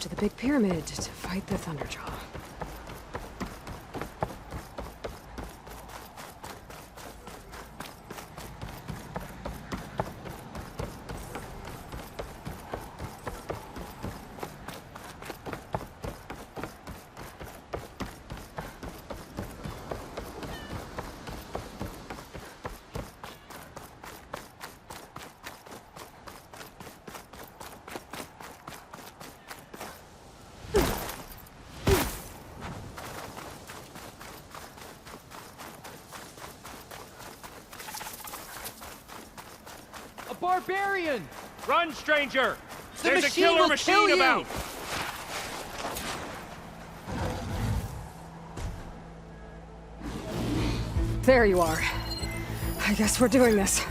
to the big pyramid to fight the Thunderjaw. Barbarian! Run, stranger! The There's a machine killer will machine kill you! about! There you are. I guess we're doing this.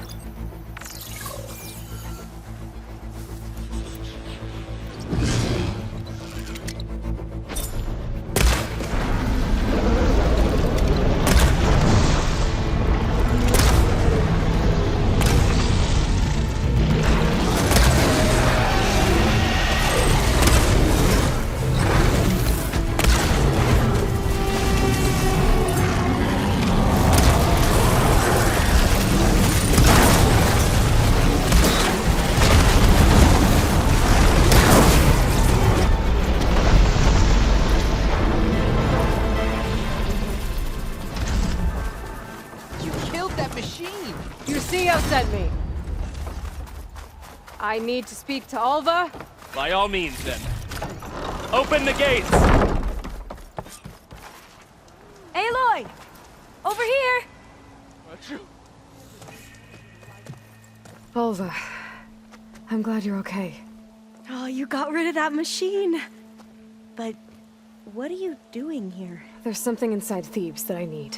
Sent me. I need to speak to Alva. By all means, then. Open the gates! Aloy! Over here! Alva, I'm glad you're okay. Oh, you got rid of that machine. But what are you doing here? There's something inside Thebes that I need.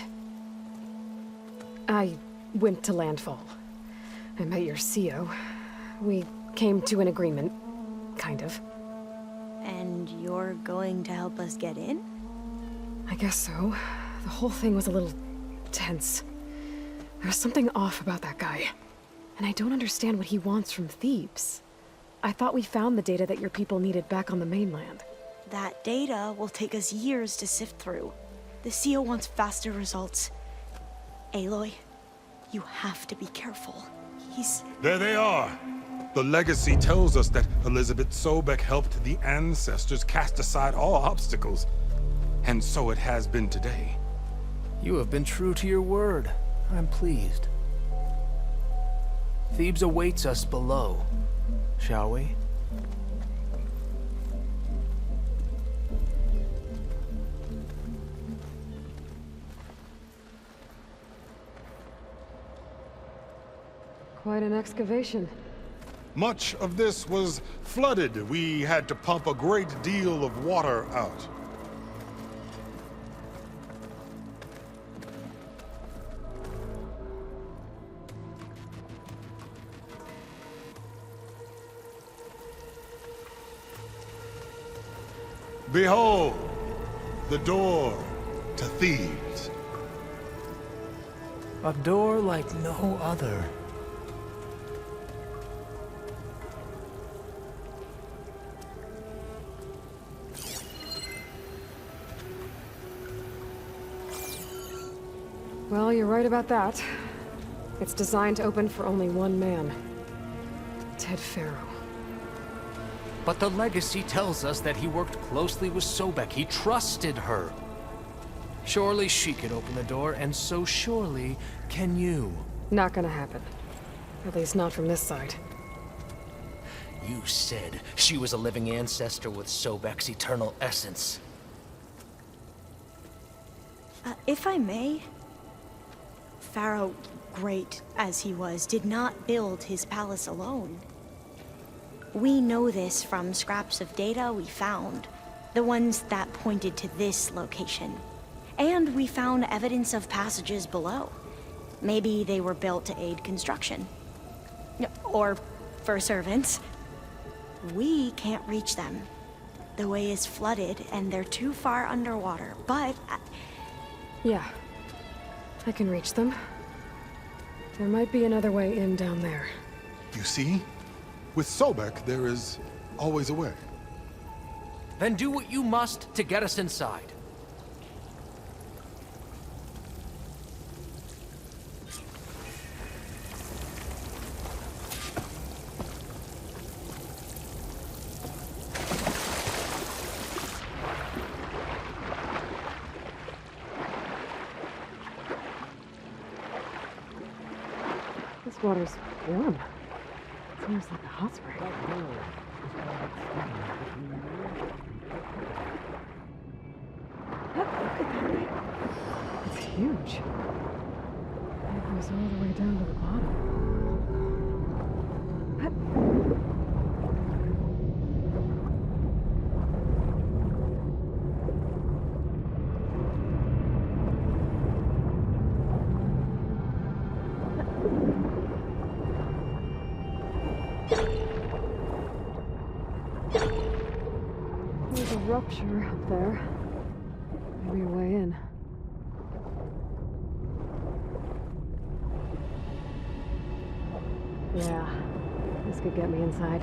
I went to landfall. I met your CO. We came to an agreement, kind of. And you're going to help us get in? I guess so. The whole thing was a little tense. There was something off about that guy. And I don't understand what he wants from Thebes. I thought we found the data that your people needed back on the mainland. That data will take us years to sift through. The CO wants faster results. Aloy, you have to be careful. There they are! The legacy tells us that Elizabeth Sobek helped the ancestors cast aside all obstacles. And so it has been today. You have been true to your word. I'm pleased. Thebes awaits us below, shall we? Quite an excavation. Much of this was flooded. We had to pump a great deal of water out. Behold, the door to Thebes. A door like no other. Well, you're right about that. It's designed to open for only one man. Ted Faro. But the legacy tells us that he worked closely with Sobek. He trusted her. Surely she could open the door, and so surely can you. Not gonna happen. At least not from this side. You said she was a living ancestor with Sobek's eternal essence. If I may, Pharaoh, great as he was, did not build his palace alone. We know this from scraps of data we found, the ones that pointed to this location. And we found evidence of passages below. Maybe they were built to aid construction. Or for servants. We can't reach them. The way is flooded and they're too far underwater, but... Yeah. I can reach them. There might be another way in down there. You see? With Sobek, there is always a way. Then do what you must to get us inside. This water's warm. It's almost like a hot spring. Look at that thing. It's huge. It goes all the way down to the bottom. There's a rupture up there. Maybe a way in. Yeah, this could get me inside.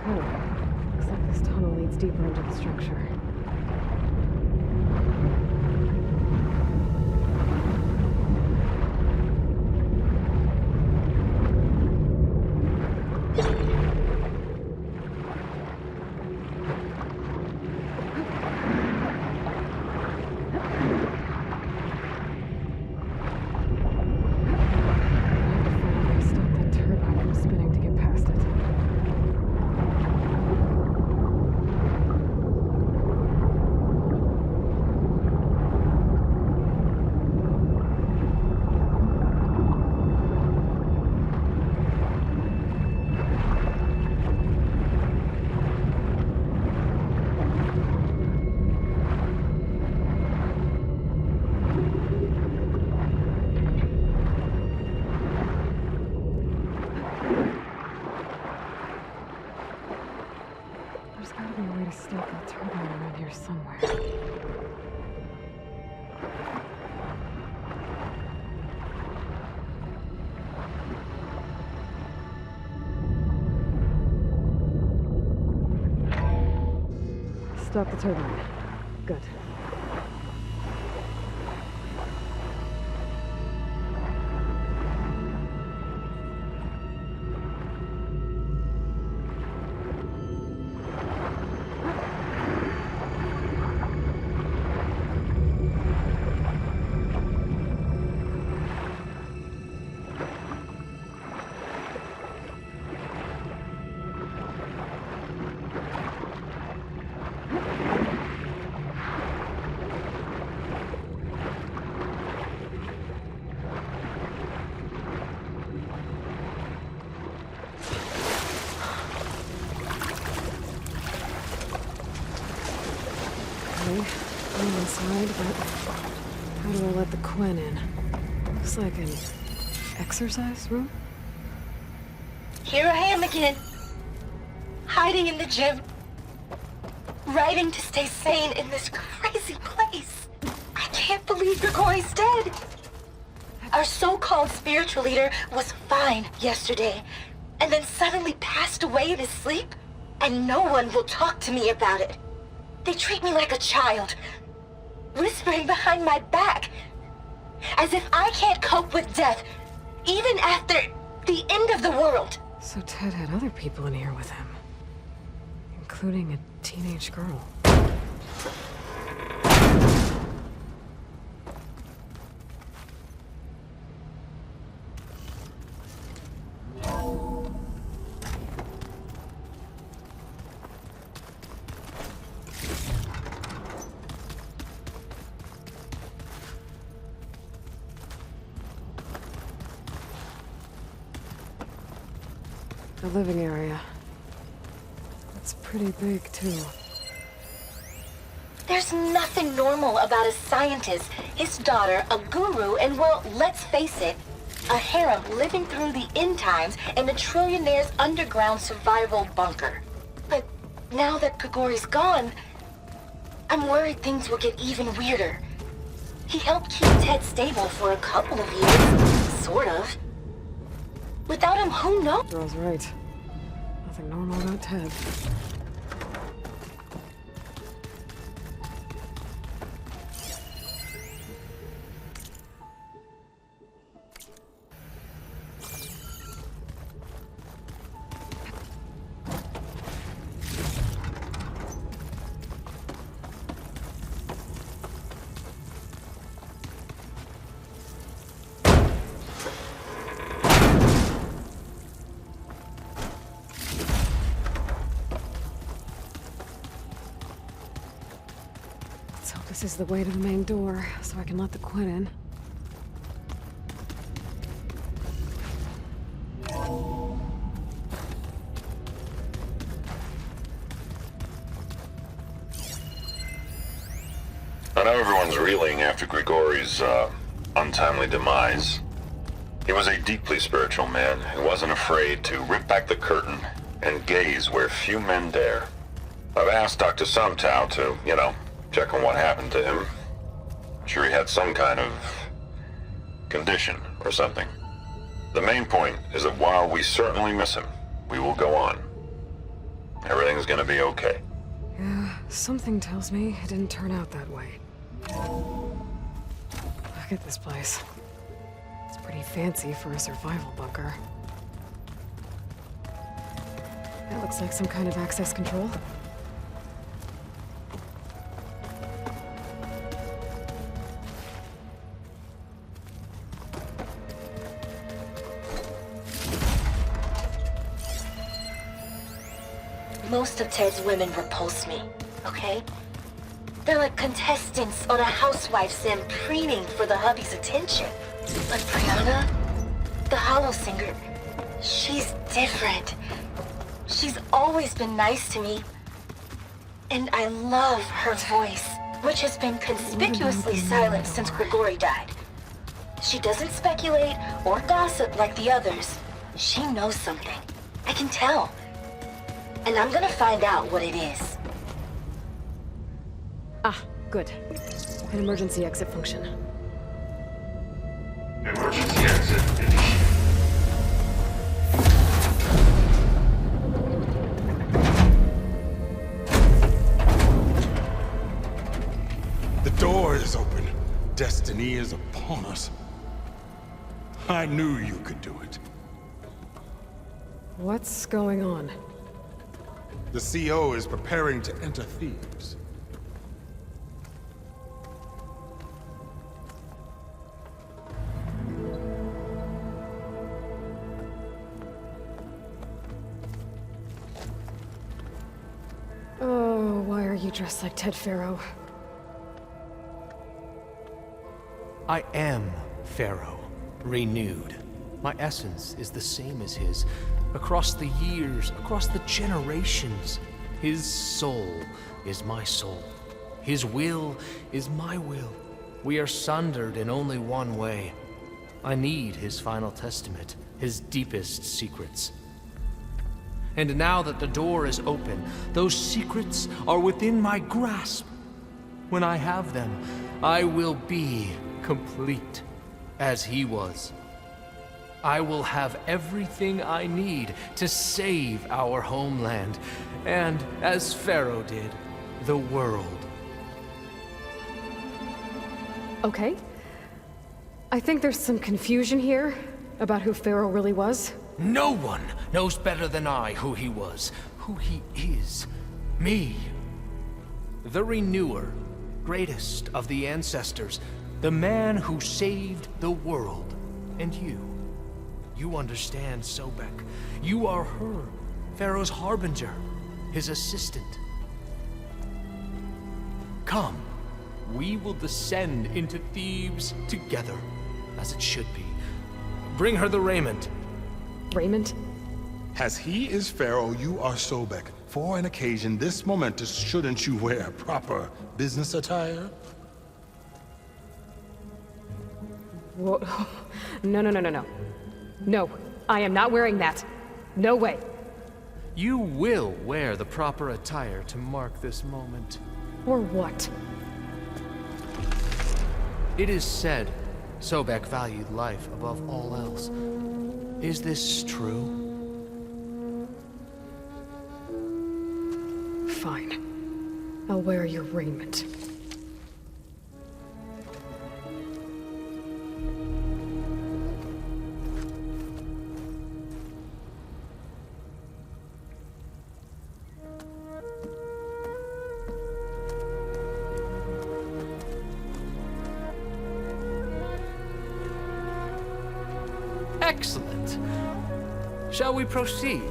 Looks like this tunnel leads deeper into the structure. Stop that turbine from spinning to get past it. There's gotta be a way to stop that turbine around here somewhere. Stop the turbine. Good. Okay, I'm inside, but how do I let the Quen in? Looks like an exercise room? Here I am again, hiding in the gym, writing to stay sane in this crazy place. I can't believe Grigori's dead. Our so-called spiritual leader was fine yesterday, and then suddenly passed away in his sleep, and no one will talk to me about it. They treat me like a child, whispering behind my back, as if I can't cope with death, even after the end of the world. So Ted had other people in here with him, including a teenage girl. The living area. It's pretty big, too. There's nothing normal about a scientist, his daughter, a guru, and well, let's face it, A harem living through the end times in a trillionaire's underground survival bunker. But now that Grigori's gone, I'm worried things will get even weirder. He helped keep Ted stable for a couple of years, sort of. Without him, who knows? Girl's right. Nothing normal about Ted. So this is the way to the main door, so I can let the Quinn in. I know everyone's reeling after Grigori's, untimely demise. He was a deeply spiritual man who wasn't afraid to rip back the curtain and gaze where few men dare. I've asked Dr. Sumtow to, check on what happened to him. I'm sure he had some kind of condition or something. The main point is that while we certainly miss him, we will go on. Everything's gonna be okay. Yeah, something tells me it didn't turn out that way. Look at this place. It's pretty fancy for a survival bunker. That looks like some kind of access control. Most of Ted's women repulse me, okay? They're like contestants on a housewife sim preening for the hubby's attention. But Brianna, the hollow singer, she's different. She's always been nice to me. And I love her voice, which has been conspicuously silent since Grigori died. She doesn't speculate or gossip like the others. She knows something. I can tell. And I'm gonna find out what it is. Ah, good. An emergency exit function. Emergency exit initiated. The door is open. Destiny is upon us. I knew you could do it. What's going on? The CO is preparing to enter Thebes. Oh, why are you dressed like Ted Faro? I am Pharaoh, renewed. My essence is the same as his. Across the years, across the generations, his soul is my soul. His will is my will. We are sundered in only one way. I need his final testament, his deepest secrets. And now that the door is open, those secrets are within my grasp. When I have them, I will be complete, as he was. I will have everything I need to save our homeland, and, as Pharaoh did, the world. Okay. I think there's some confusion here about who Pharaoh really was. No one knows better than I who he was, who he is. Me. The Renewer, greatest of the ancestors, the man who saved the world, and you. You understand, Sobek. You are her, Pharaoh's harbinger, his assistant. Come, we will descend into Thebes together, as it should be. Bring her the raiment. Raymond? As he is Pharaoh, you are Sobek. For an occasion this momentous, shouldn't you wear proper business attire? Whoa. No, no, no, no, no. No, I am not wearing that. No way. You will wear the proper attire to mark this moment. Or what? It is said Sobek valued life above all else. Is this true? Fine. I'll wear your raiment. Excellent. Shall we proceed?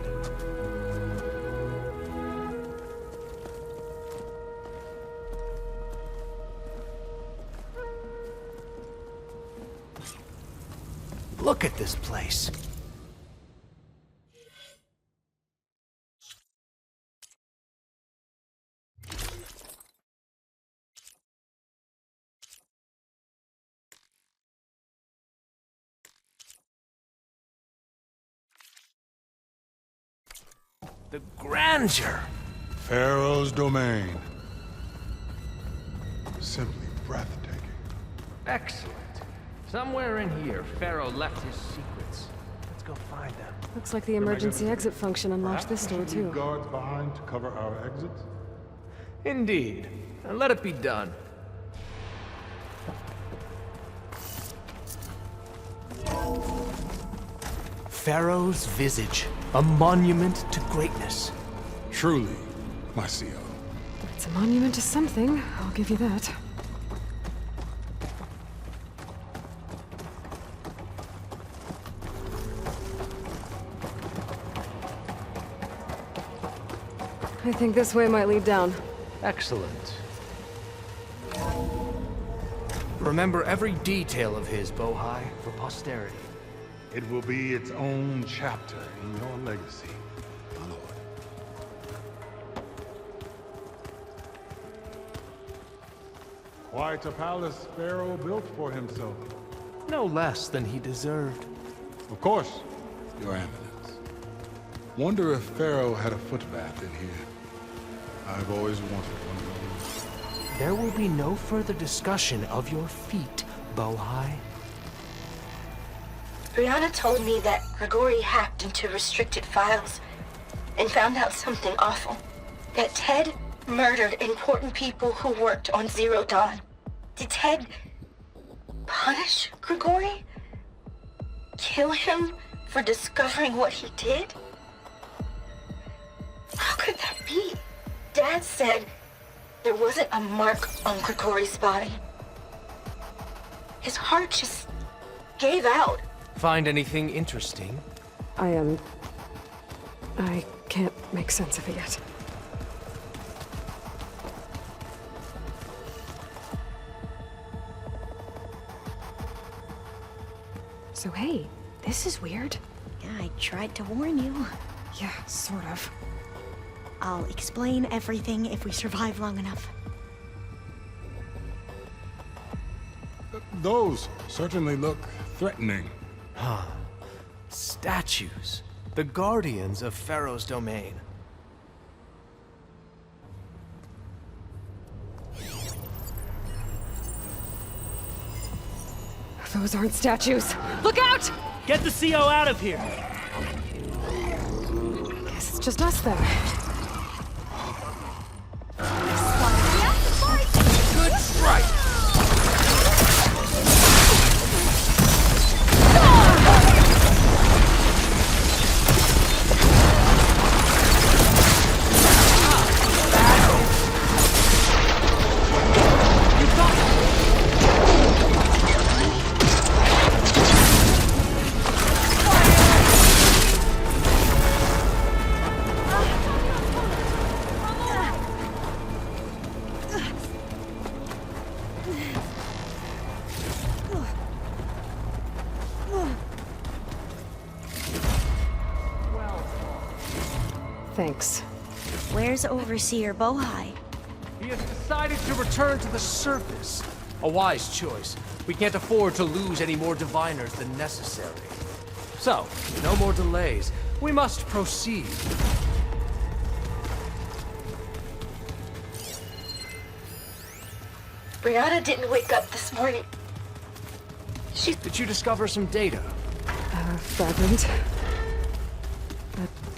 Look at this place. The grandeur! Pharaoh's domain. Simply breathtaking. Excellent. Somewhere in here, Pharaoh left his secrets. Let's go find them. Looks like the emergency exit function unlocked this door, Perhaps we should too. leave guards behind to cover our exits. Indeed. And let it be done. Pharaoh's visage, a monument to greatness. Truly, my CO. It's a monument to something, I'll give you that. I think this way might lead down. Excellent. Remember every detail of his, Bohai, for posterity. It will be its own chapter in your legacy, Aloy. Quite a palace Pharaoh built for himself. No less than he deserved. Of course, Your Eminence. Wonder if Pharaoh had a foot bath in here. I've always wanted one of those. There will be no further discussion of your feet, Bohai. Brianna told me that Grigori hacked into restricted files and found out something awful. That Ted murdered important people who worked on Zero Dawn. Did Ted punish Grigori? Kill him for discovering what he did? How could that be? Dad said there wasn't a mark on Grigori's body. His heart just gave out. Find anything interesting? I can't make sense of it yet. So hey, this is weird. Yeah, I tried to warn you. Yeah, sort of. I'll explain everything if we survive long enough. Those certainly look threatening. Statues. The guardians of Pharaoh's domain. Those aren't statues. Look out! Get the CO out of here! Guess it's just us then. Good strike! Thanks. Where's Overseer Bohai? He has decided to return to the surface. A wise choice. We can't afford to lose any more diviners than necessary. So, no more delays. We must proceed. Brianna didn't wake up this morning. Did you discover some data? A fragment.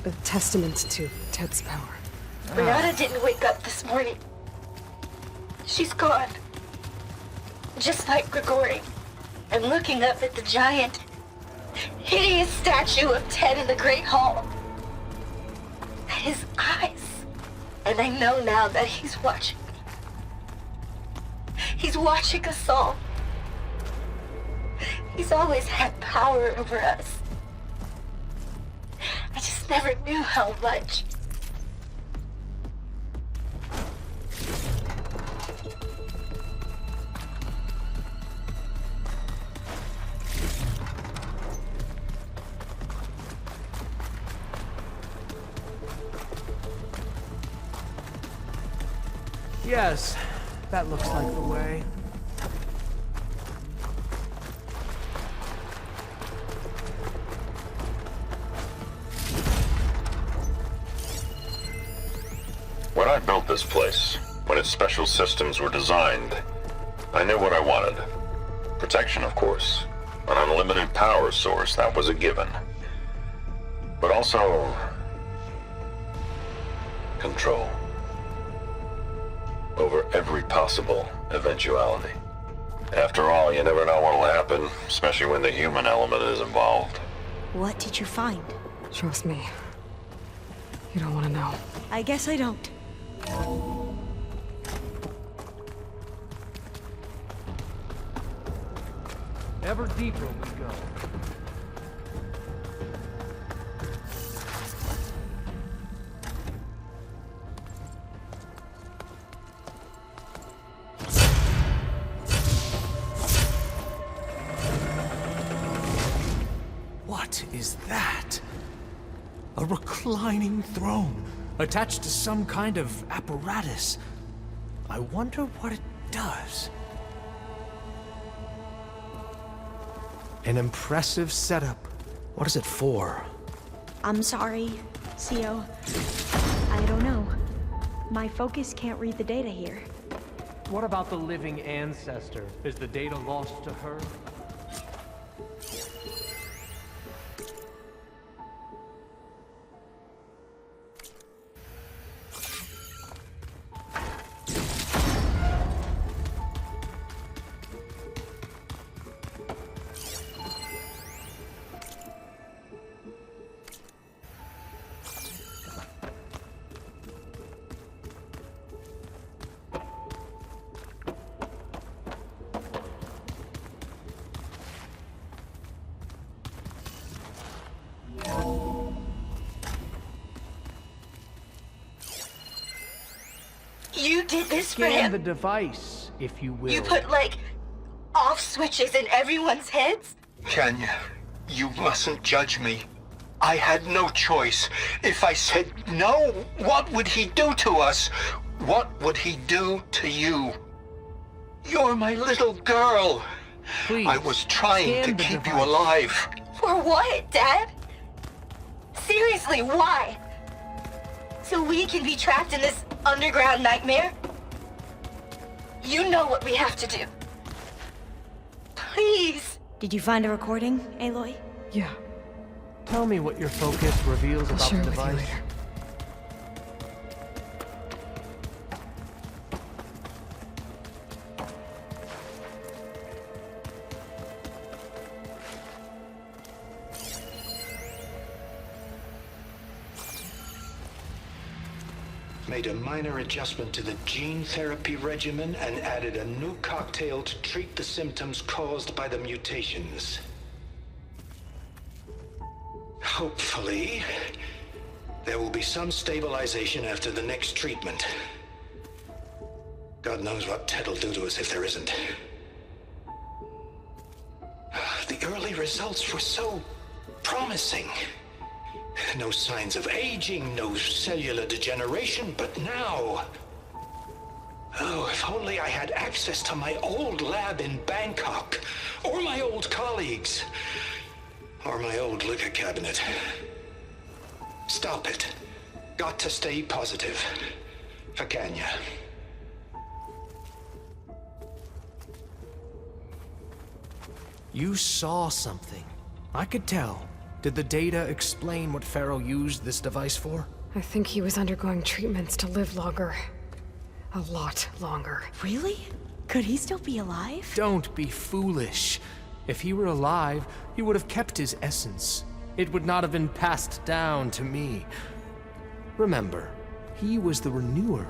A testament to Ted's power. Brianna didn't wake up this morning. She's gone. Just like Grigori. I'm looking up at the giant, hideous statue of Ted in the Great Hall. At his eyes. And I know now that he's watching me. He's watching us all. He's always had power over us. I just never knew how much. Yes, that looks like the way. When I built this place, when its special systems were designed, I knew what I wanted. Protection, of course. An unlimited power source, that was a given. But also... control. Over every possible eventuality. After all, you never know what'll happen, especially when the human element is involved. What did you find? Trust me. You don't want to know. I guess I don't. Ever deeper we go. What is that? A reclining throne, attached to some kind of apparatus. I wonder what it does. An impressive setup. What is it for? I'm sorry, CO. I don't know. My focus can't read the data here. What about the living ancestor? Is the data lost to her? You did this for Scan him? the device, if you will. You put, like, off switches in everyone's heads? Kenya, you mustn't judge me. I had no choice. If I said no, what would he do to us? What would he do to you? You're my little girl. Please, I was trying to scan the keep you device. alive. For what, Dad? Seriously, why? So we can be trapped in this underground nightmare? You know what we have to do. Please. Did you find a recording, Aloy? Yeah, Tell me what your focus reveals I'll about share the it with you device. later. Made a minor adjustment to the gene therapy regimen and added a new cocktail to treat the symptoms caused by the mutations. Hopefully, there will be some stabilization after the next treatment. God knows what Ted will do to us if there isn't. The early results were so promising. No signs of aging, no cellular degeneration, but now... Oh, if only I had access to my old lab in Bangkok, or my old colleagues, or my old liquor cabinet. Stop it. Got to stay positive. Fakanya. You saw something. I could tell. Did the data explain what Pharaoh used this device for? I think he was undergoing treatments to live longer. A lot longer. Really? Could he still be alive? Don't be foolish. If he were alive, he would have kept his essence. It would not have been passed down to me. Remember, he was the renewer.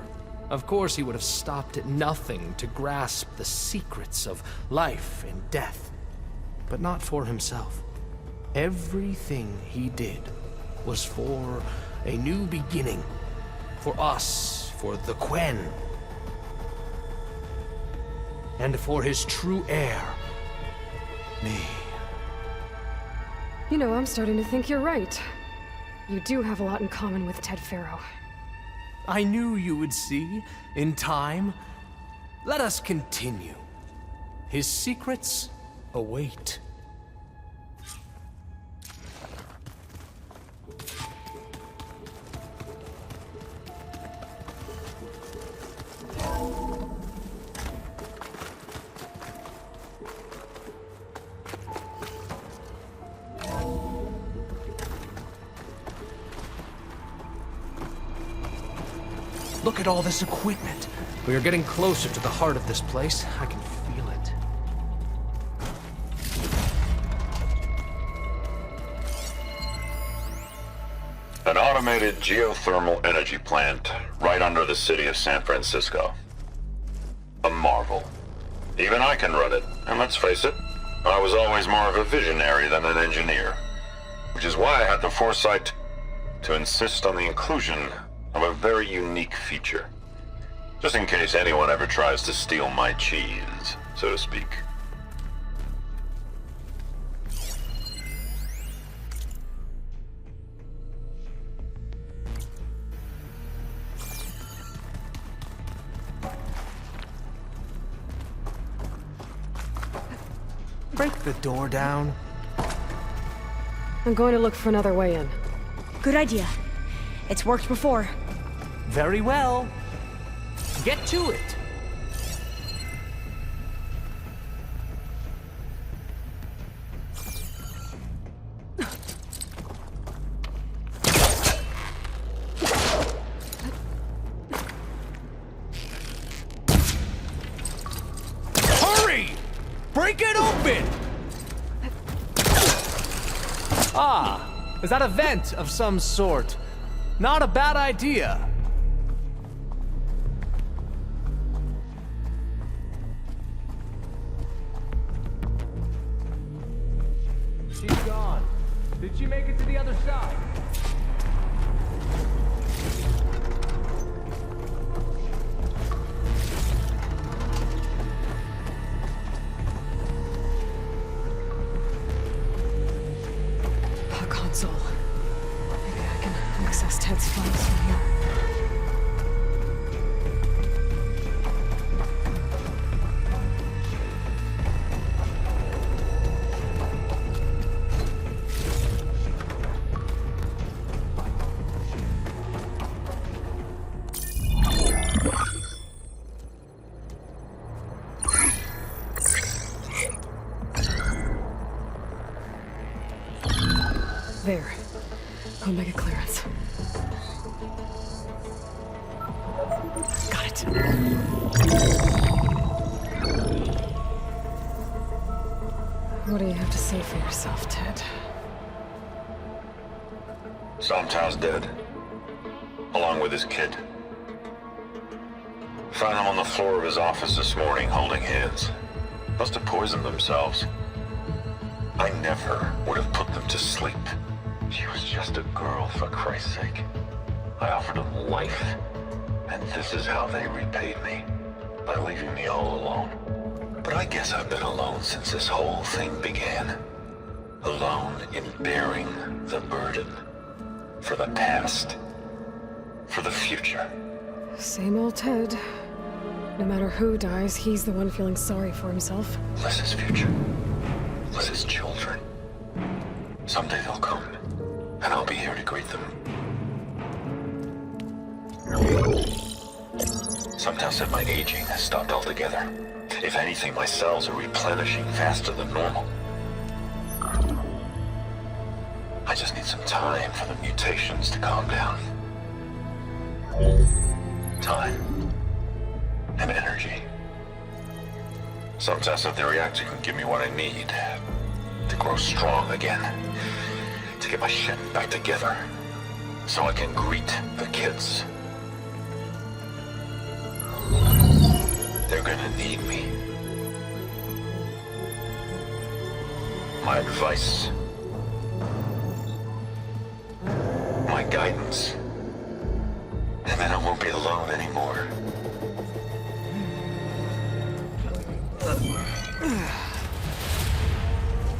Of course he would have stopped at nothing to grasp the secrets of life and death. But not for himself. Everything he did was for a new beginning. For us, for the Quen. And for his true heir, me. You know, I'm starting to think you're right. You do have a lot in common with Ted Pharaoh. I knew you would see, in time. Let us continue. His secrets await. Look at all this equipment. We are getting closer to the heart of this place. I can feel it. An automated geothermal energy plant right under the city of San Francisco. A marvel. Even I can run it, and let's face it, I was always more of a visionary than an engineer. Which is why I had the foresight to insist on the inclusion of a very unique feature. Just in case anyone ever tries to steal my cheese, so to speak. Break the door down. I'm going to look for another way in. Good idea. It's worked before. Very well. Get to it. Hurry! Break it open! Ah, is that a vent of some sort? Not a bad idea. She's gone. Did she make it to the other side? A console. Maybe I can access Ted's files from here. There. Omega clearance. Got it. What do you have to say for yourself, Ted? Somtown's dead. Along with his kid. Found them on the floor of his office this morning, holding hands. Must have poisoned themselves. I never would have put them to sleep. She was just a girl, for Christ's sake. I offered them life, and this is how they repaid me, by leaving me all alone. But I guess I've been alone since this whole thing began. Alone in bearing the burden. For the past. For the future. Same old Ted. No matter who dies, he's the one feeling sorry for himself. Liz's future. Liz's children. Someday they'll come, and I'll be here to greet them. Some tell said my aging has stopped altogether. If anything, my cells are replenishing faster than normal. I just need some time for the mutations to calm down. Time. And energy. Some test that the reactor can give me what I need to grow strong again. To get my shit back together. So I can greet the kids. They're gonna need me. My advice. My guidance. And then I won't be alone anymore.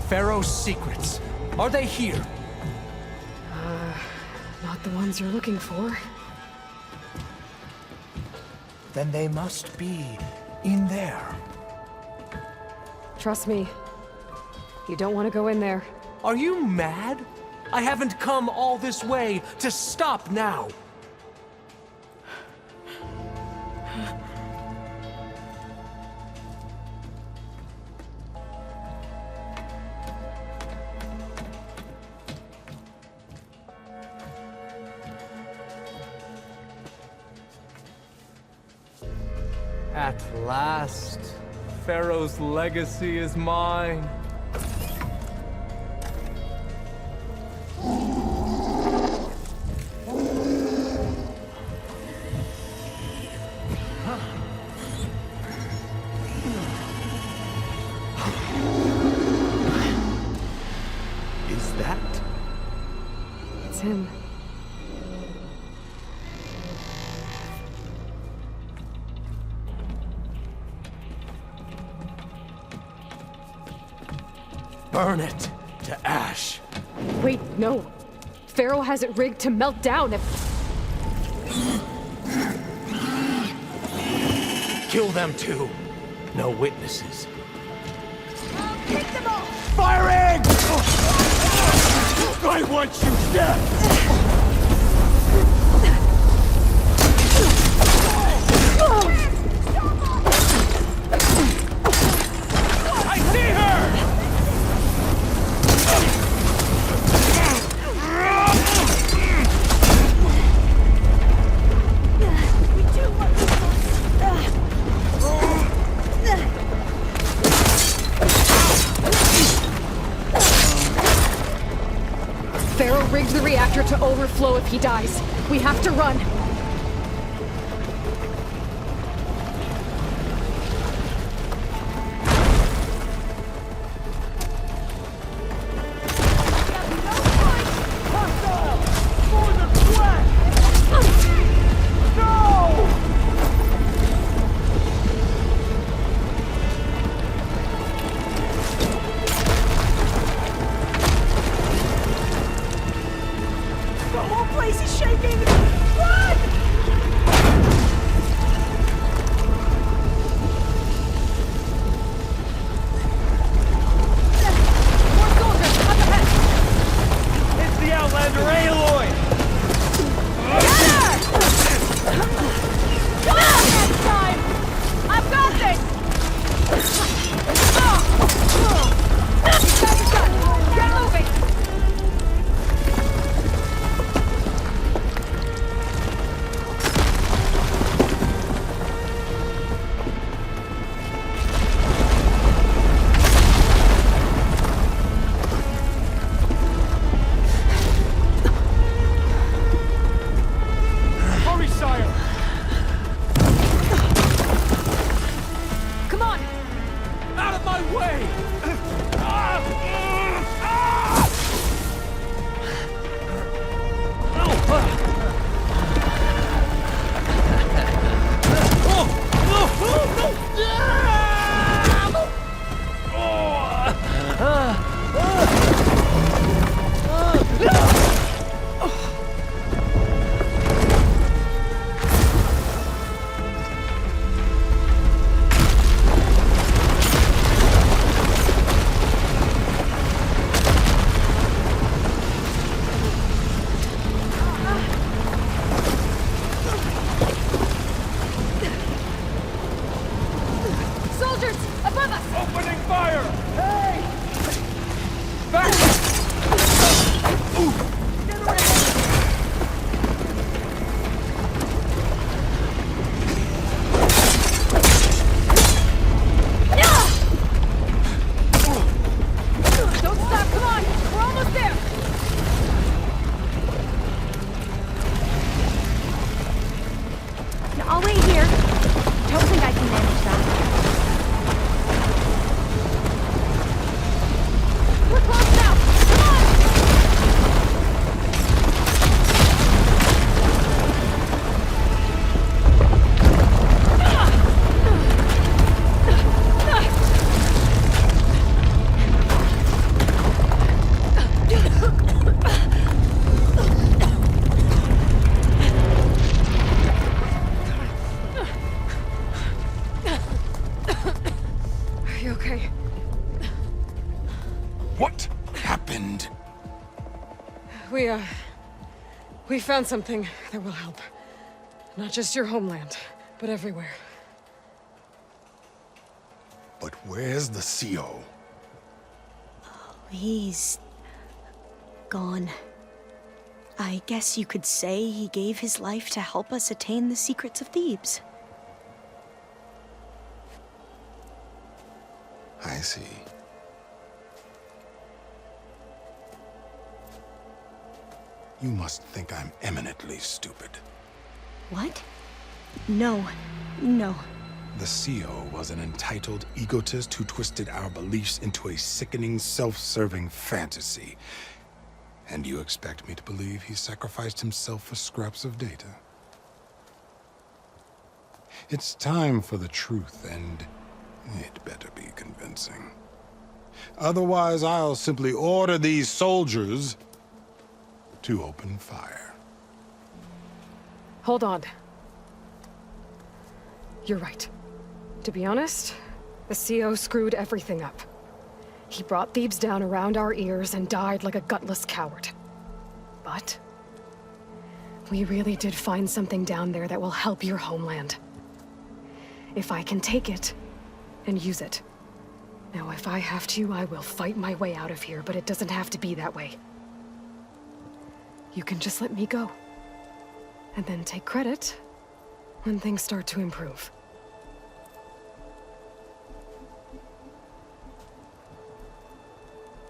Pharaoh's secrets. Are they here? Not the ones you're looking for. Then they must be in there. Trust me. You don't want to go in there. Are you mad? I haven't come all this way to stop now. At last, Pharaoh's legacy is mine. Is that? It's him. Burn it to ash. Wait, no. Pharaoh has it rigged to melt down if... Kill them too. No witnesses. Kick them off! Firing! I want you dead! I see her! Pharaoh rigged the reactor to overflow if he dies. We have to run. Aloy! Next time! I've got this! Get moving! Hurry, sire! Come on! Out of my way! What happened? We found something that will help. Not just your homeland, but everywhere. But where's the CO? He's gone. I guess you could say he gave his life to help us attain the secrets of Thebes. I see. You must think I'm eminently stupid. What? No. No. The CO was an entitled egotist who twisted our beliefs into a sickening, self-serving fantasy. And you expect me to believe he sacrificed himself for scraps of data? It's time for the truth, and it better be convincing. Otherwise, I'll simply order these soldiers to open fire. Hold on. You're right. To be honest, the CO screwed everything up. He brought Thebes down around our ears and died like a gutless coward. But we really did find something down there that will help your homeland. If I can take it and use it. Now, if I have to, I will fight my way out of here, but it doesn't have to be that way. You can just let me go. And then take credit when things start to improve.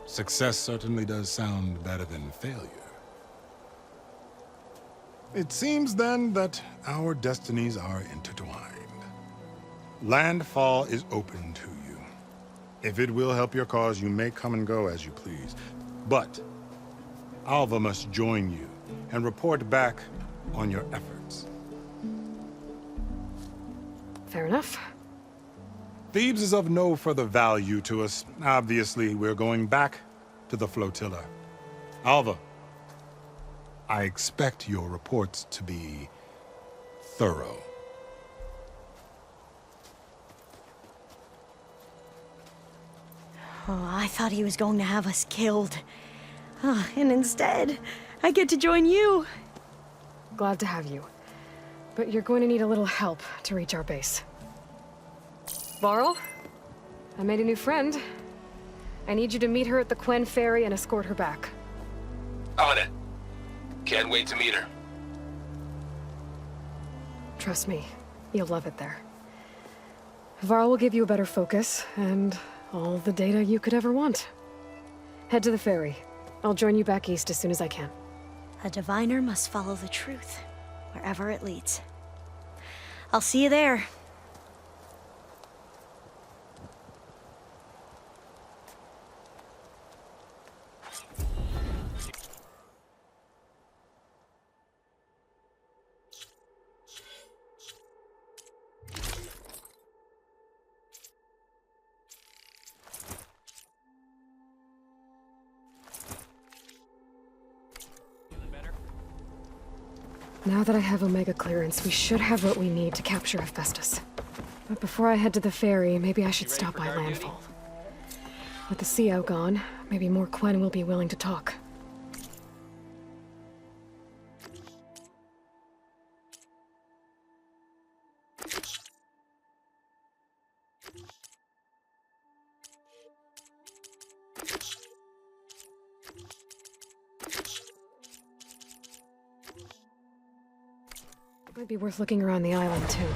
Success certainly does sound better than failure. It seems then that our destinies are intertwined. Landfall is open to you. If it will help your cause, you may come and go as you please. But Alva must join you and report back on your efforts. Fair enough. Thebes is of no further value to us. Obviously, we're going back to the flotilla. Alva, I expect your reports to be thorough. Oh, I thought he was going to have us killed. And instead, I get to join you. Glad to have you. But you're going to need a little help to reach our base. Varl, I made a new friend. I need you to meet her at the Quen Ferry and escort her back. On it. Can't wait to meet her. Trust me, you'll love it there. Varl will give you a better focus, and all the data you could ever want. Head to the ferry. I'll join you back east as soon as I can. A diviner must follow the truth, wherever it leads. I'll see you there. Now that I have Omega clearance, we should have what we need to capture Hephaestus. But before I head to the ferry, maybe I should stop by landfall. With the CO gone, maybe more Quen will be willing to talk. It might be worth looking around the island, too.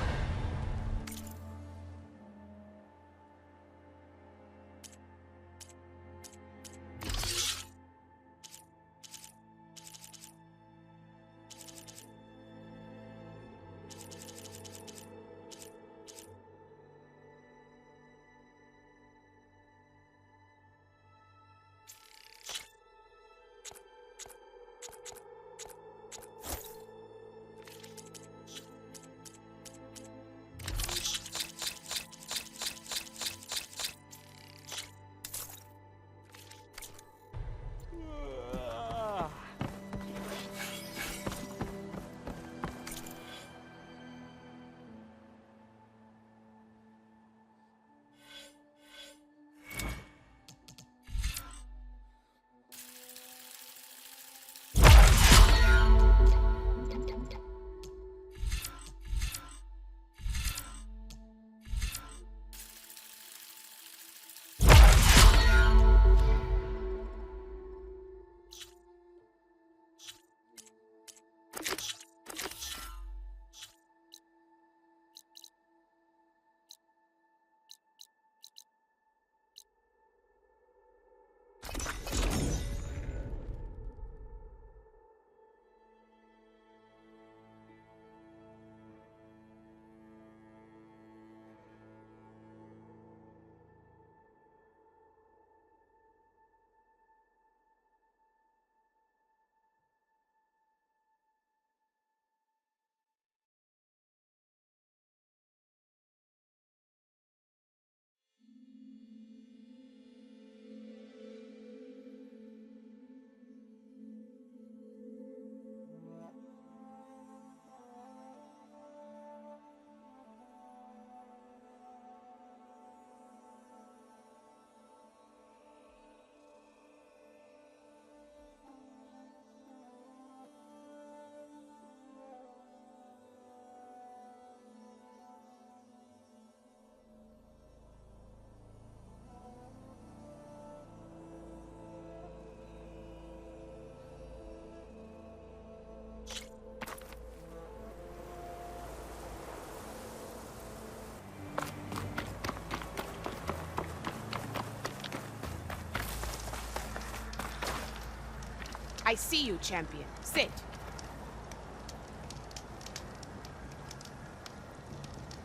I see you, champion. Sit.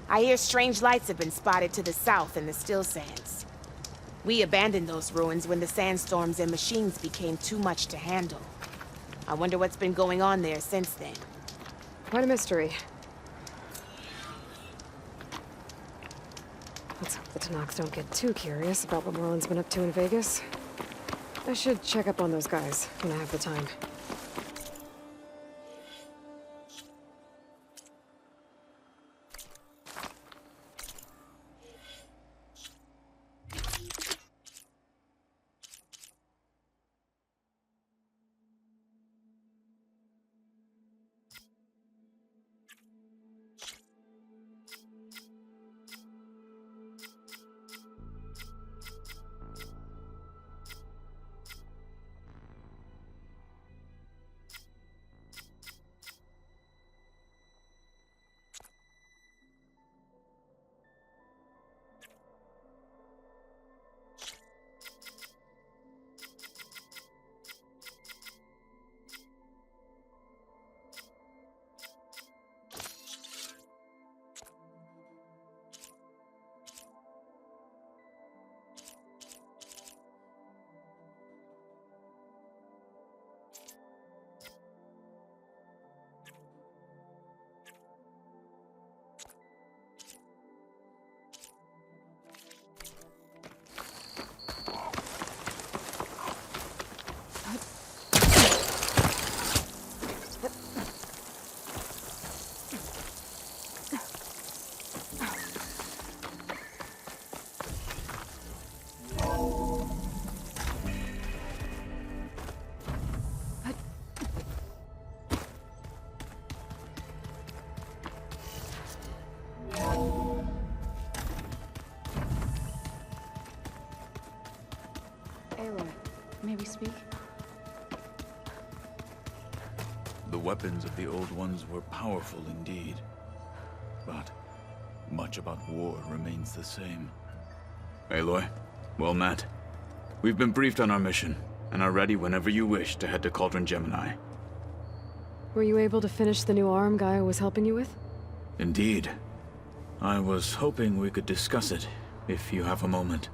I hear strange lights have been spotted to the south in the still sands. We abandoned those ruins when the sandstorms and machines became too much to handle. I wonder what's been going on there since then. Quite a mystery. Let's hope the Tanaks don't get too curious about what Merlin's been up to in Vegas. I should check up on those guys when I have the time. Aloy, may we speak? The weapons of the Old Ones were powerful indeed. But much about war remains the same. Aloy, well met. We've been briefed on our mission, and are ready whenever you wish to head to Cauldron Gemini. Were you able to finish the new arm Gaia was helping you with? Indeed. I was hoping we could discuss it, if you have a moment.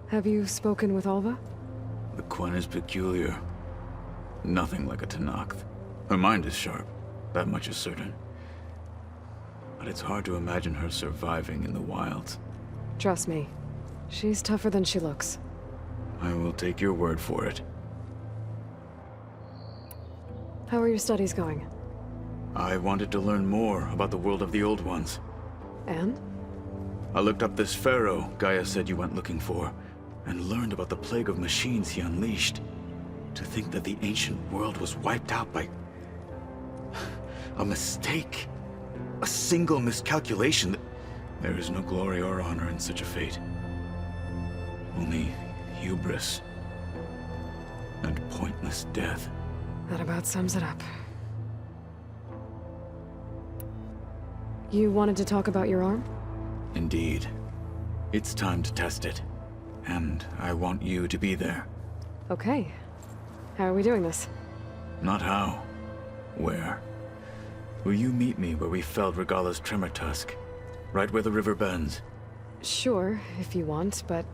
Have you spoken with Alva? The Quen is peculiar. Nothing like a Tenakth. Her mind is sharp, that much is certain. But it's hard to imagine her surviving in the wilds. Trust me, she's tougher than she looks. I will take your word for it. How are your studies going? I wanted to learn more about the world of the Old Ones. And? I looked up this pharaoh Gaia said you went looking for, and learned about the plague of machines he unleashed. To think that the ancient world was wiped out by a mistake. A single miscalculation. There is no glory or honor in such a fate. Only hubris and pointless death. That about sums it up. You wanted to talk about your arm? Indeed. It's time to test it. And I want you to be there. Okay. How are we doing this? Not how. Where? Will you meet me where we felled Regala's tremor tusk? Right where the river bends? Sure, if you want, but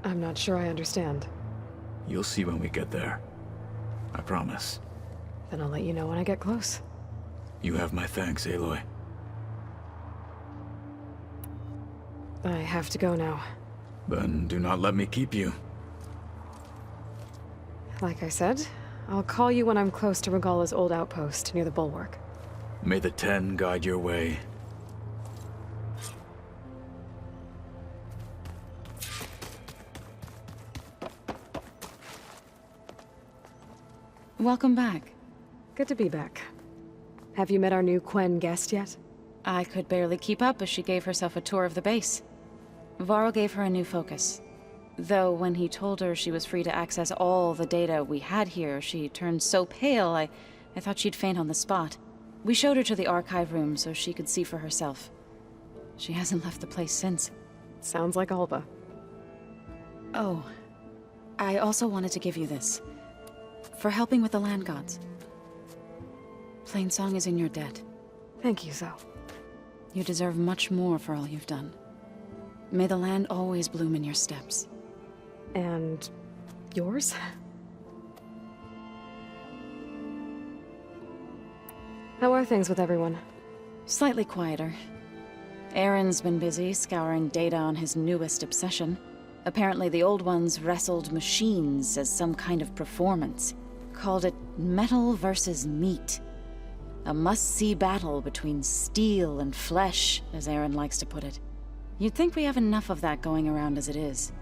I'm not sure I understand. You'll see when we get there. I promise. Then I'll let you know when I get close. You have my thanks, Aloy. I have to go now. Then do not let me keep you. Like I said, I'll call you when I'm close to Regala's old outpost near the bulwark. May the Ten guide your way. Welcome back. Good to be back. Have you met our new Quen guest yet? I could barely keep up as she gave herself a tour of the base. Varl gave her a new focus. Though when he told her she was free to access all the data we had here, she turned so pale, I thought she'd faint on the spot. We showed her to the archive room so she could see for herself. She hasn't left the place since. Sounds like Alva. Oh. I also wanted to give you this. For helping with the land gods. Plainsong is in your debt. Thank you, Zoe. You deserve much more for all you've done. May the land always bloom in your steps. And yours? How are things with everyone? Slightly quieter. Aaron's been busy scouring data on his newest obsession. Apparently the old ones wrestled machines as some kind of performance. Called it metal versus meat. A must-see battle between steel and flesh, as Aaron likes to put it. You'd think we have enough of that going around as it is.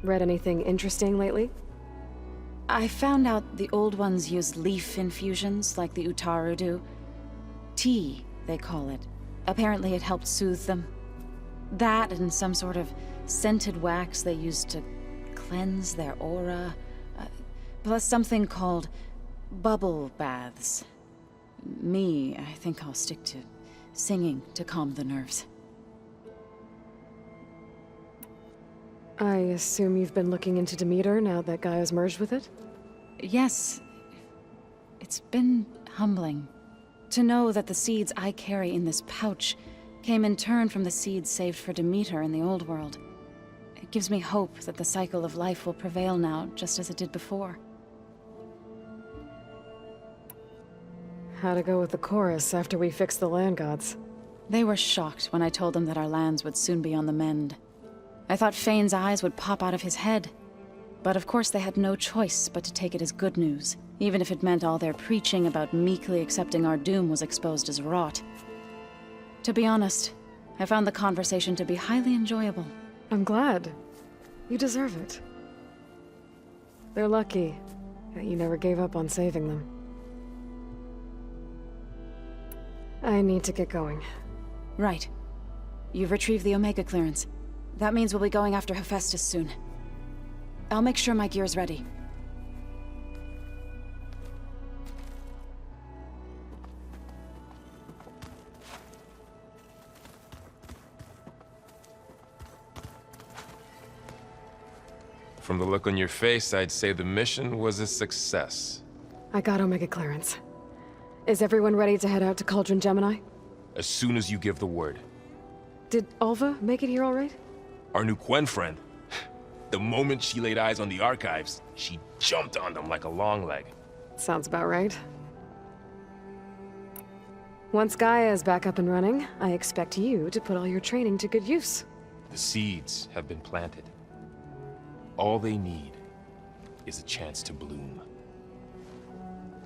Read anything interesting lately? I found out the old ones use leaf infusions like the Utaru do. Tea, they call it. Apparently it helped soothe them. That and some sort of scented wax they used to cleanse their aura. Plus something called bubble baths. Me, I think I'll stick to singing to calm the nerves. I assume you've been looking into Demeter now that Gaia's merged with it? Yes. It's been humbling. To know that the seeds I carry in this pouch came in turn from the seeds saved for Demeter in the old world. It gives me hope that the cycle of life will prevail now, just as it did before. How'd it go with the chorus after we fixed the land gods? They were shocked when I told them that our lands would soon be on the mend. I thought Fane's eyes would pop out of his head. But of course they had no choice but to take it as good news, even if it meant all their preaching about meekly accepting our doom was exposed as rot. To be honest, I found the conversation to be highly enjoyable. I'm glad. You deserve it. They're lucky that you never gave up on saving them. I need to get going. Right. You've retrieved the Omega clearance. That means we'll be going after Hephaestus soon. I'll make sure my gear's ready. From the look on your face, I'd say the mission was a success. I got Omega clearance. Is everyone ready to head out to Cauldron Gemini? As soon as you give the word. Did Alva make it here all right? Our new Quen friend. The moment she laid eyes on the archives, she jumped on them like a long leg. Sounds about right. Once Gaia is back up and running, I expect you to put all your training to good use. The seeds have been planted. All they need is a chance to bloom.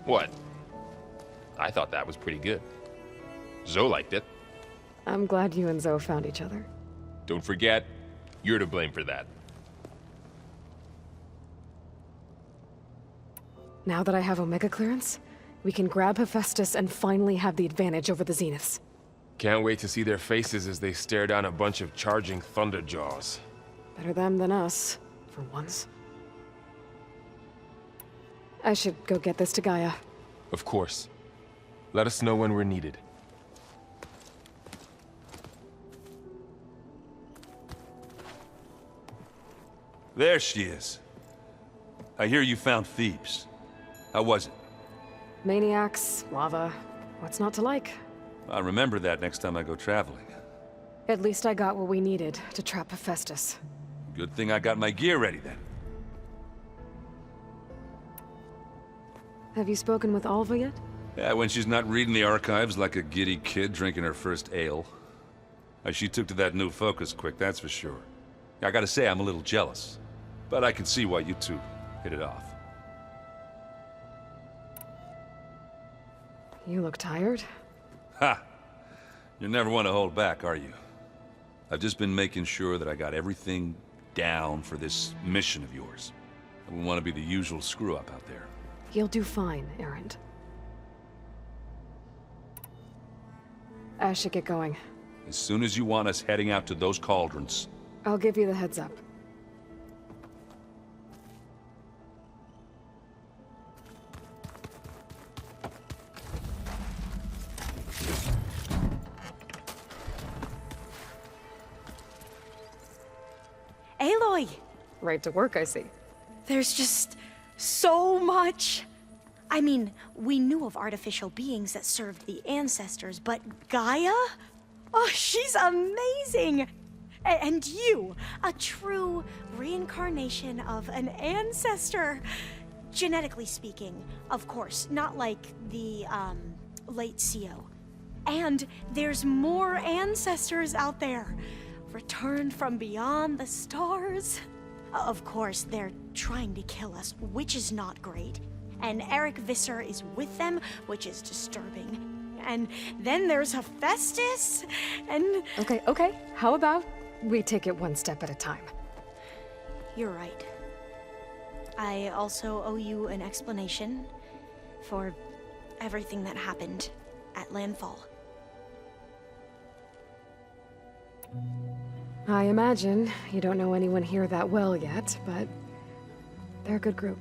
What? I thought that was pretty good. Zoe liked it. I'm glad you and Zoe found each other. Don't forget, you're to blame for that. Now that I have Omega clearance, we can grab Hephaestus and finally have the advantage over the Zeniths. Can't wait to see their faces as they stare down a bunch of charging Thunderjaws. Better them than us, for once. I should go get this to Gaia. Of course. Let us know when we're needed. There she is. I hear you found Thebes. How was it? Maniacs, lava, what's not to like? I'll remember that next time I go traveling. At least I got what we needed to trap Hephaestus. Good thing I got my gear ready then. Have you spoken with Alva yet? Yeah, when she's not reading the archives like a giddy kid drinking her first ale. She took to that new focus quick, that's for sure. I gotta say, I'm a little jealous. But I can see why you two hit it off. You look tired. Ha! You never want to hold back, are you? I've just been making sure that I got everything down for this mission of yours. I wouldn't want to be the usual screw-up out there. You'll do fine, Erend. I should get going. As soon as you want us heading out to those cauldrons. I'll give you the heads up. Aloy! Right to work, I see. There's just so much. I mean, we knew of artificial beings that served the ancestors, but Gaia? Oh, she's amazing! And you, a true reincarnation of an ancestor. Genetically speaking, of course, not like the, late CO. And there's more ancestors out there, returned from beyond the stars. Of course, they're trying to kill us, which is not great. And Eric Visser is with them, which is disturbing. And then there's Hephaestus, and... Okay. How about we take it one step at a time? You're right. I also owe you an explanation for everything that happened at Landfall. I imagine you don't know anyone here that well yet, but they're a good group.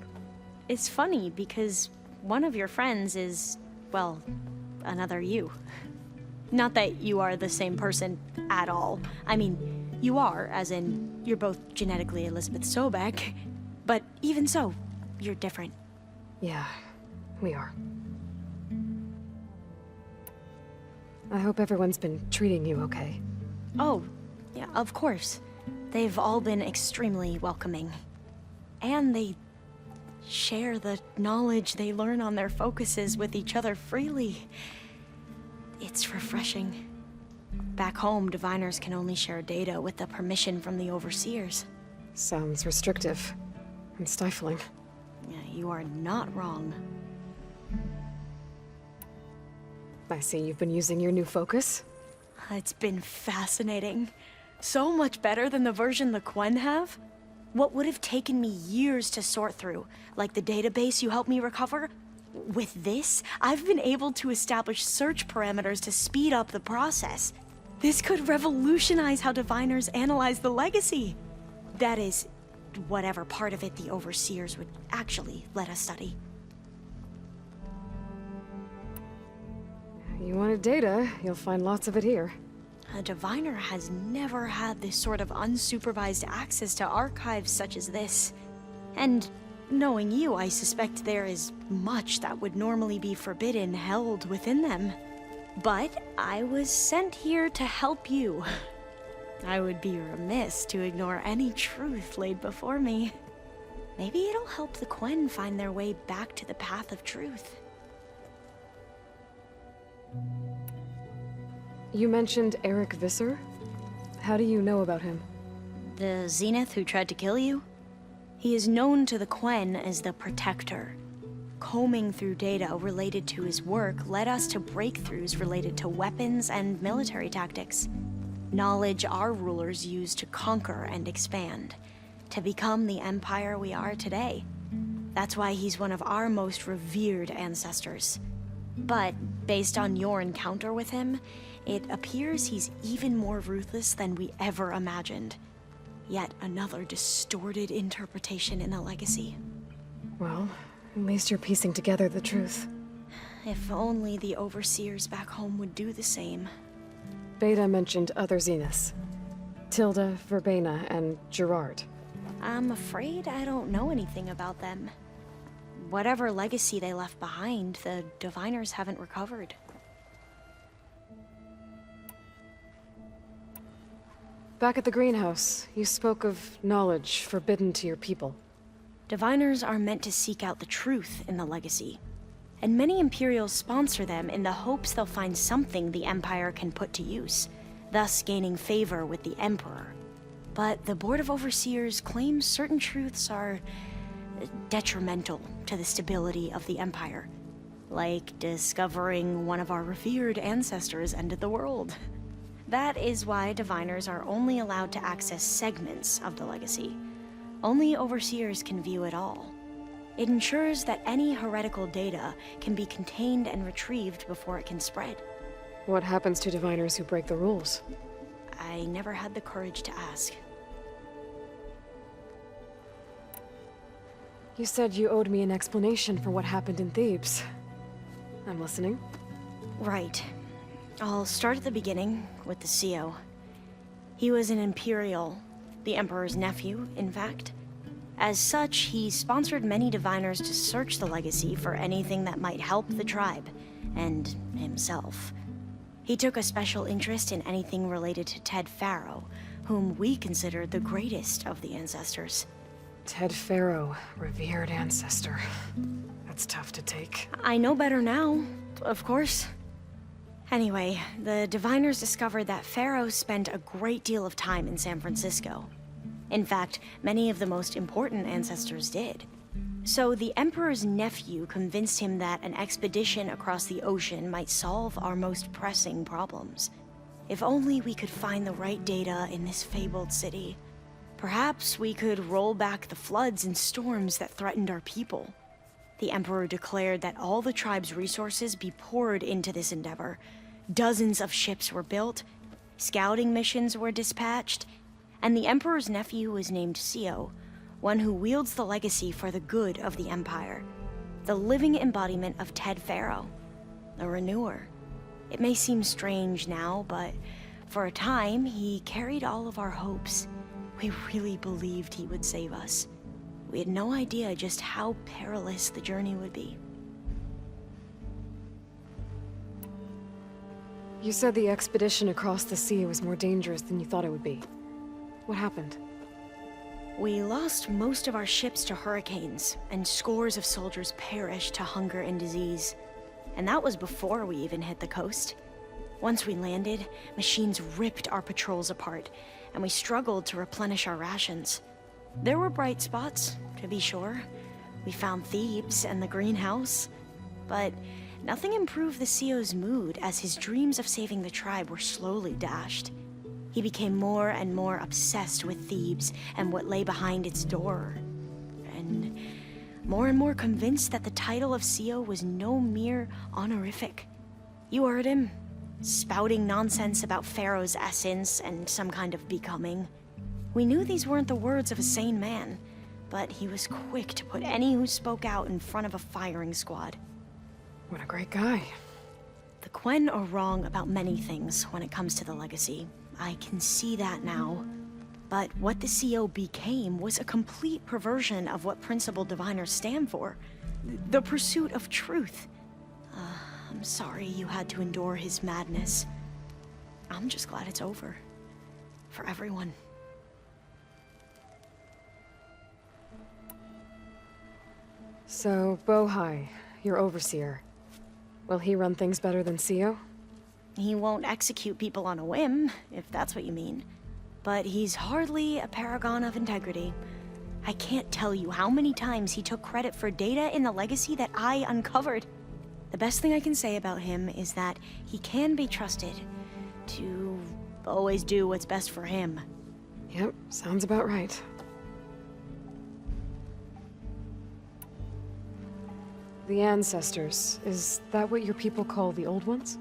It's funny because one of your friends is, well, another you. Not that you are the same person at all. I mean, you are, as in, you're both genetically Elizabeth Sobek, but even so, you're different. Yeah, we are. I hope everyone's been treating you okay. Oh, yeah, of course. They've all been extremely welcoming. And they share the knowledge they learn on their focuses with each other freely. It's refreshing. Back home, diviners can only share data with the permission from the overseers. Sounds restrictive and stifling. Yeah, you are not wrong. I see you've been using your new focus. It's been fascinating. So much better than the version the Quen have. What would have taken me years to sort through, like the database you helped me recover, with this, I've been able to establish search parameters to speed up the process. This could revolutionize how diviners analyze the legacy. That is, whatever part of it the overseers would actually let us study. You wanted data, you'll find lots of it here. A diviner has never had this sort of unsupervised access to archives such as this. And knowing you, I suspect there is much that would normally be forbidden held within them. But I was sent here to help you. I would be remiss to ignore any truth laid before me. Maybe it'll help the Quen find their way back to the path of truth. You mentioned Eric Visser? How do you know about him? The Zenith who tried to kill you? He is known to the Quen as the Protector. Combing through data related to his work led us to breakthroughs related to weapons and military tactics. Knowledge our rulers used to conquer and expand, to become the empire we are today. That's why he's one of our most revered ancestors. But based on your encounter with him, it appears he's even more ruthless than we ever imagined. Yet another distorted interpretation in the legacy. Well, at least you're piecing together the truth. If only the overseers back home would do the same. Beta mentioned other Zeniths. Tilda, Verbena, and Gerard. I'm afraid I don't know anything about them. Whatever legacy they left behind, the diviners haven't recovered. Back at the greenhouse, you spoke of knowledge forbidden to your people. Diviners are meant to seek out the truth in the legacy, and many Imperials sponsor them in the hopes they'll find something the Empire can put to use, thus gaining favor with the Emperor. But the Board of Overseers claims certain truths are detrimental to the stability of the Empire, like discovering one of our revered ancestors ended the world. That is why diviners are only allowed to access segments of the legacy. Only overseers can view it all. It ensures that any heretical data can be contained and retrieved before it can spread. What happens to diviners who break the rules? I never had the courage to ask. You said you owed me an explanation for what happened in Thebes. I'm listening. Right. I'll start at the beginning, with the CO. He was an Imperial, the Emperor's nephew, in fact. As such, he sponsored many diviners to search the legacy for anything that might help the tribe, and himself. He took a special interest in anything related to Ted Faro, whom we consider the greatest of the ancestors. Ted Faro, revered ancestor. That's tough to take. I know better now, of course. Anyway, the diviners discovered that Faro spent a great deal of time in San Francisco. In fact, many of the most important ancestors did. So the Emperor's nephew convinced him that an expedition across the ocean might solve our most pressing problems. If only we could find the right data in this fabled city. Perhaps we could roll back the floods and storms that threatened our people. The Emperor declared that all the tribe's resources be poured into this endeavor. Dozens of ships were built, scouting missions were dispatched, and the Emperor's nephew was named Sio, one who wields the legacy for the good of the Empire. The living embodiment of Ted Faro, a renewer. It may seem strange now, but for a time, he carried all of our hopes. We really believed he would save us. We had no idea just how perilous the journey would be. You said the expedition across the sea was more dangerous than you thought it would be. What happened? We lost most of our ships to hurricanes, and scores of soldiers perished to hunger and disease. And that was before we even hit the coast. Once we landed, machines ripped our patrols apart, and we struggled to replenish our rations. There were bright spots, to be sure. We found Thebes and the greenhouse, but nothing improved the CEO's mood as his dreams of saving the tribe were slowly dashed. He became more and more obsessed with Thebes and what lay behind its door, and more convinced that the title of CEO was no mere honorific. You heard him, spouting nonsense about Pharaoh's essence and some kind of becoming. We knew these weren't the words of a sane man, but he was quick to put any who spoke out in front of a firing squad. What a great guy. The Quen are wrong about many things when it comes to the legacy. I can see that now. But what the CEO became was a complete perversion of what principled diviners stand for. The pursuit of truth. I'm sorry you had to endure his madness. I'm just glad it's over. For everyone. So, Bohai, your overseer. Will he run things better than CEO? He won't execute people on a whim, if that's what you mean. But he's hardly a paragon of integrity. I can't tell you how many times he took credit for data in the legacy that I uncovered. The best thing I can say about him is that he can be trusted to always do what's best for him. Yep, sounds about right. The ancestors, is that what your people call the old ones?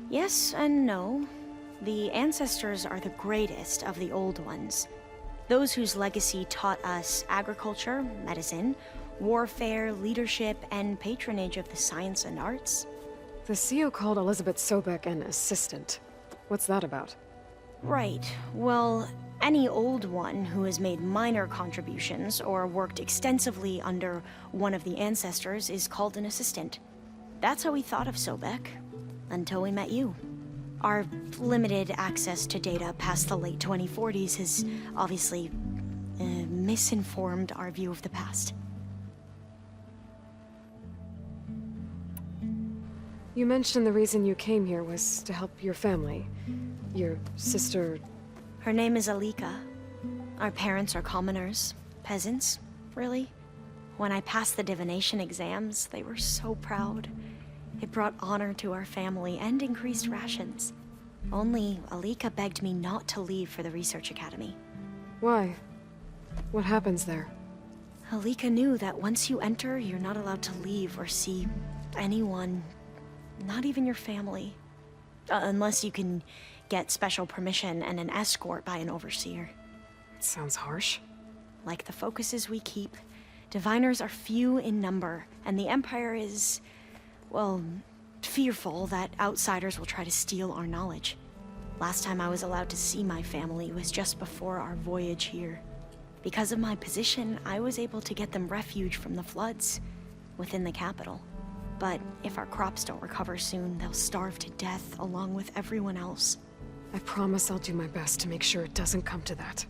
Yes and no. The ancestors are the greatest of the old ones. Those whose legacy taught us agriculture, medicine, warfare, leadership, and patronage of the science and arts. The CEO called Elizabeth Sobek an assistant. What's that about? Right. Well, any old one who has made minor contributions or worked extensively under one of the ancestors is called an assistant. That's how we thought of Sobek, until we met you. Our limited access to data past the late 2040s has obviously misinformed our view of the past. You mentioned the reason you came here was to help your family. Your sister... Her name is Alika. Our parents are commoners. Peasants, really. When I passed the divination exams, they were so proud. It brought honor to our family and increased rations. Only Alika begged me not to leave for the research academy. Why? What happens there? Alika knew that once you enter, you're not allowed to leave or see anyone, not even your family. Unless you can get special permission and an escort by an overseer. It sounds harsh. Like the focuses we keep, diviners are few in number, and the Empire is, well, fearful that outsiders will try to steal our knowledge. Last time I was allowed to see my family was just before our voyage here. Because of my position, I was able to get them refuge from the floods within the capital. But if our crops don't recover soon, they'll starve to death along with everyone else. I promise I'll do my best to make sure it doesn't come to that.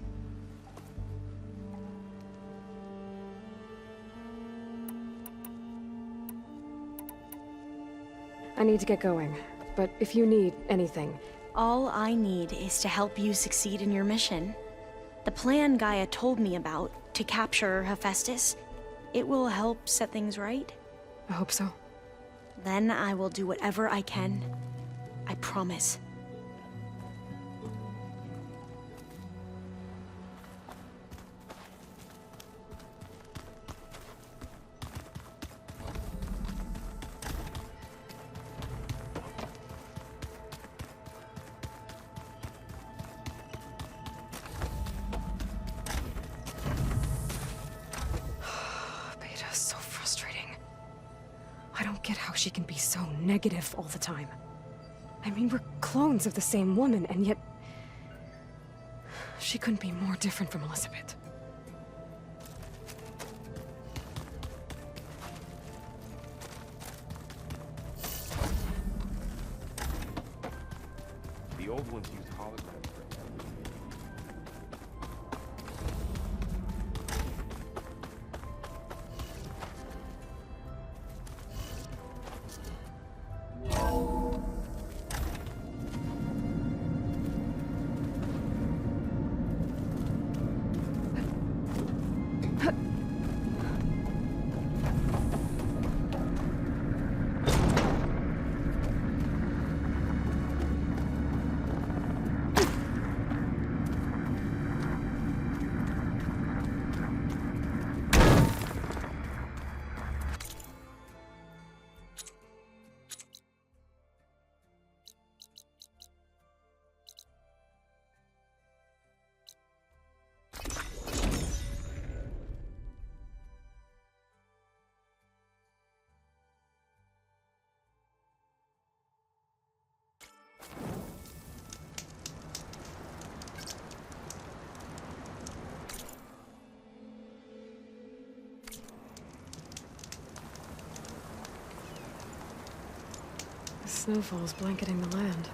I need to get going, but if you need anything... All I need is to help you succeed in your mission. The plan Gaia told me about, to capture Hephaestus, it will help set things right. I hope so. Then I will do whatever I can. I promise. I don't get how she can be so negative all the time. I mean, we're clones of the same woman, and yet... she couldn't be more different from Elizabeth. The old ones used holograms for The snowfall's blanketing the land.